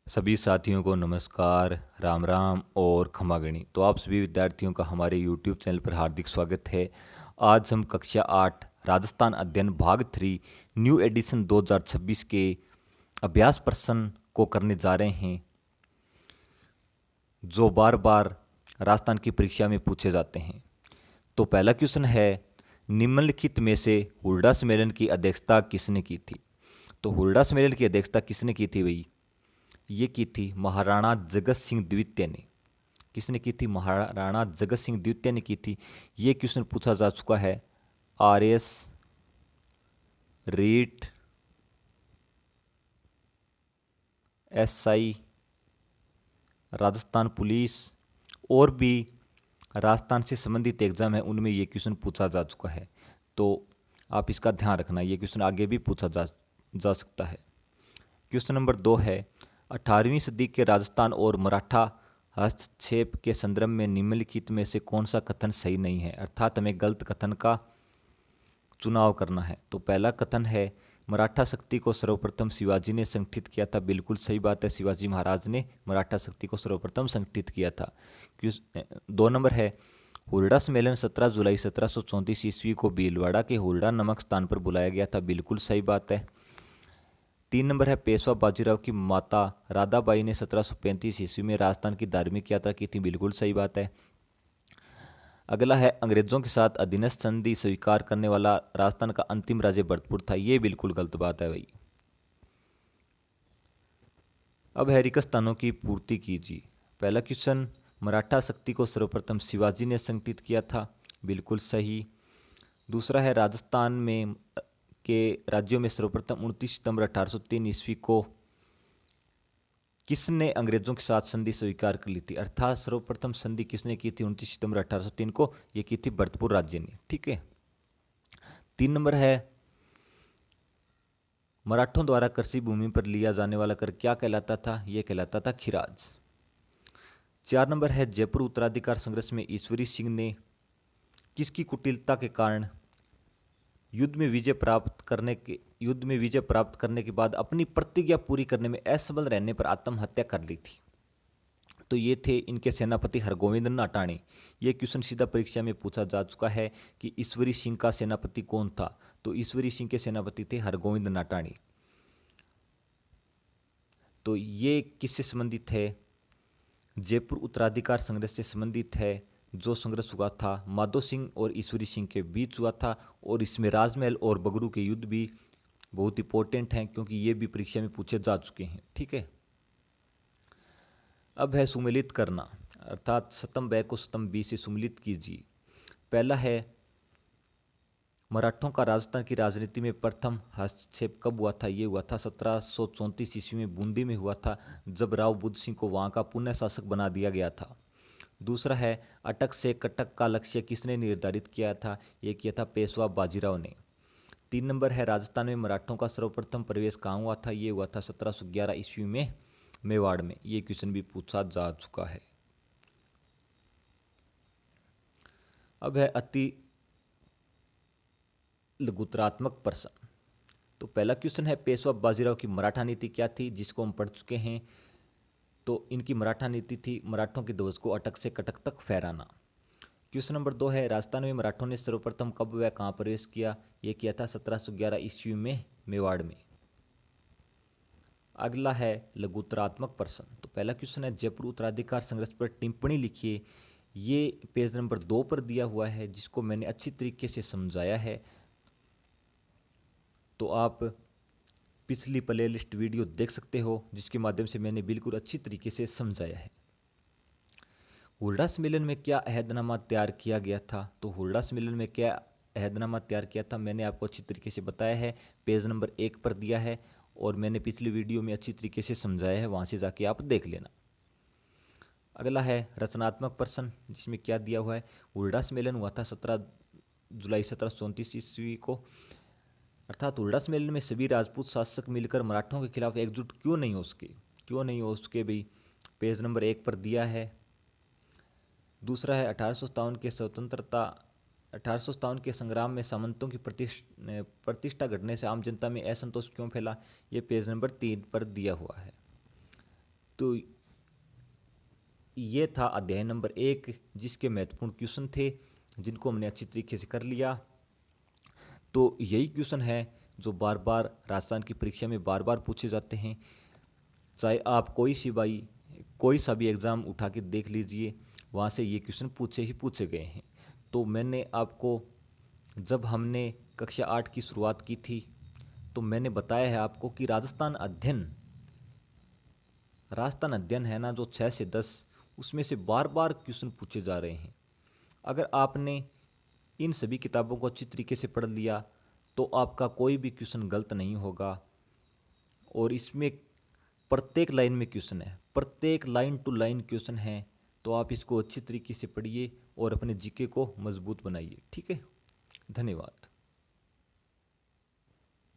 सभी साथियों को नमस्कार, राम राम और खमागणी। तो आप सभी विद्यार्थियों का हमारे YouTube चैनल पर हार्दिक स्वागत है। आज हम कक्षा 8 राजस्थान अध्ययन भाग 3 न्यू एडिशन 2026 के अभ्यास प्रश्न को करने जा रहे हैं, जो बार बार राजस्थान की परीक्षा में पूछे जाते हैं। तो पहला क्वेश्चन है, निम्नलिखित में से हुड्डा सम्मेलन की अध्यक्षता किसने की थी? तो हुड्डा सम्मेलन की अध्यक्षता किसने की थी भाई? ये की थी महाराणा जगत सिंह द्वितीय ने। किसने की थी? महाराणा जगत सिंह द्वितीय ने की थी। ये क्वेश्चन पूछा जा चुका है RS, REET, SI, Rajasthan police और भी राजस्थान से संबंधित एग्जाम है, उनमें ये क्वेश्चन पूछा जा चुका है। तो आप इसका ध्यान रखना, ये क्वेश्चन आगे भी पूछा जा सकता है। क्वेश्चन नंबर 2 है, 18वीं सदी के राजस्थान और मराठा हस्तक्षेप के संदर्भ में निम्नलिखित में से कौन सा कथन सही नहीं है? अर्थात हमें गलत कथन का चुनाव करना है। तो पहला कथन है, मराठा शक्ति को सर्वप्रथम शिवाजी ने संगठित किया था। बिल्कुल सही बात है, शिवाजी महाराज ने मराठा शक्ति को सर्वप्रथम संगठित किया था। 2 नंबर है, हुरडा सम्मेलन 17 जुलाई 1734 ईस्वी को भीलवाड़ा के हुरडा नामक स्थान पर बुलाया गया था। बिल्कुल सही बात है। 3 नंबर है, पेशवा बाजीराव की माता राधाबाई ने 1735 ईस्वी में राजस्थान की धार्मिक यात्रा की थी। बिल्कुल सही बात है। अगला है, अंग्रेजों के साथ अधीनस्थ संधि स्वीकार करने वाला राजस्थान का अंतिम राज्य भरतपुर था। ये बिल्कुल गलत बात है भाई। अब है, रिक्त स्थानों की पूर्ति कीजिए। पहला क्वेश्चन, मराठा शक्ति को सर्वप्रथम शिवाजी ने संगठित किया था। बिल्कुल सही। दूसरा है, राजस्थान में के राज्यों में सर्वप्रथम 29 सितंबर 1803 ईस्वी को किसने अंग्रेजों के साथ संधि स्वीकार कर ली थी? अर्थात सर्वप्रथम संधि किसने की थी 29 सितंबर 1803 को? ये की थी भरतपुर राज्य ने। ठीक है। 3 नंबर है, मराठों द्वारा कृषि भूमि पर लिया जाने वाला कर क्या कहलाता था? यह कहलाता था खिराज। 4 नंबर है, जयपुर उत्तराधिकार संघर्ष में ईश्वरी सिंह ने किसकी कुटिलता के कारण युद्ध में विजय प्राप्त करने के बाद अपनी प्रतिज्ञा पूरी करने में असफल रहने पर आत्महत्या कर ली थी? तो ये थे इनके सेनापति हरगोविंद नाटाणी। ये क्वेश्चन सीधा परीक्षा में पूछा जा चुका है कि ईश्वरी सिंह का सेनापति कौन था? तो ईश्वरी सिंह के सेनापति थे हरगोविंद नाटाणी। तो ये किससे संबंधित है? जयपुर उत्तराधिकार संघर्ष से संबंधित है, जो संघर्ष हुआ था माधो सिंह और ईश्वरी सिंह के बीच हुआ था। और इसमें राजमहल और बगरू के युद्ध भी बहुत इंपॉर्टेंट हैं, क्योंकि ये भी परीक्षा में पूछे जा चुके हैं। ठीक है। अब है सुमेलित करना, अर्थात सतम ब को सतम बी से सुमेलित कीजिए। पहला है, मराठों का राजस्थान की राजनीति में प्रथम हस्तक्षेप कब हुआ था? ये हुआ था 1734 ईस्वी में बूंदी में हुआ था, जब राव बुद्ध सिंह को वहाँ का पुनः शासक बना दिया गया था। दूसरा है, अटक से कटक का लक्ष्य किसने निर्धारित किया था? ये किया था पेशवा बाजीराव ने। 3 नंबर है, राजस्थान में मराठों का सर्वप्रथम प्रवेश कहाँ हुआ था? ये हुआ था 1711 ईस्वी में मेवाड़ में। ये क्वेश्चन भी पूछा जा चुका है। अब है अति लघुतरात्मक प्रश्न। तो पहला क्वेश्चन है, पेशवा बाजीराव की मराठा नीति क्या थी? जिसको हम पढ़ चुके हैं। तो इनकी मराठा नीति थी मराठों की ध्वज को अटक से कटक तक फहराना। क्वेश्चन नंबर 2 है, राजस्थान में मराठों ने सर्वप्रथम कब व कहाँ प्रवेश किया? यह किया था 1711 ईस्वी में मेवाड़ में। अगला है लघुतरात्मक प्रश्न। तो पहला क्वेश्चन है, जयपुर उत्तराधिकार संघर्ष पर टिप्पणी लिखिए। ये पेज नंबर 2 पर दिया हुआ है, जिसको मैंने अच्छी तरीके से समझाया है। तो आप पिछली प्लेलिस्ट वीडियो देख सकते हो, जिसके माध्यम से मैंने बिल्कुल अच्छी तरीके से समझाया है। हुरडा सम्मेलन में क्या अहदनामा तैयार किया गया था? तो हुरडा सम्मेलन में क्या अहदनामा तैयार किया था, मैंने आपको अच्छी तरीके से बताया है। पेज नंबर 1 पर दिया है, और मैंने पिछली वीडियो में अच्छी तरीके से समझाया है, वहाँ से जाके आप देख लेना। अगला है रचनात्मक प्रश्न, जिसमें क्या दिया हुआ है, हुरडा सम्मेलन हुआ था 17 जुलाई 1734 ईस्वी को। अर्थात हुरडा सम्मेलन में सभी राजपूत शासक मिलकर मराठों के खिलाफ एकजुट क्यों नहीं हो सके भाई? पेज नंबर 1 पर दिया है। दूसरा है, 1857 के संग्राम में सामंतों की प्रतिष्ठा घटने से आम जनता में असंतोष क्यों फैला? ये पेज नंबर 3 पर दिया हुआ है। तो ये था अध्याय नंबर 1, जिसके महत्वपूर्ण क्वेश्चन थे जिनको हमने अच्छी तरीके से कर लिया। तो यही क्वेश्चन है जो बार बार राजस्थान की परीक्षा में बार बार पूछे जाते हैं। चाहे आप कोई सा भी एग्ज़ाम उठा के देख लीजिए, वहाँ से ये क्वेश्चन पूछे गए हैं। तो मैंने आपको, जब हमने कक्षा 8 की शुरुआत की थी, तो मैंने बताया है आपको कि राजस्थान अध्ययन है ना, जो 6 से 10, उसमें से बार बार क्वेश्चन पूछे जा रहे हैं। अगर आपने इन सभी किताबों को अच्छी तरीके से पढ़ लिया तो आपका कोई भी क्वेश्चन गलत नहीं होगा। और इसमें प्रत्येक लाइन में क्वेश्चन है, प्रत्येक लाइन टू लाइन क्वेश्चन है। तो आप इसको अच्छी तरीके से पढ़िए और अपने जीके को मजबूत बनाइए। ठीक है, धन्यवाद।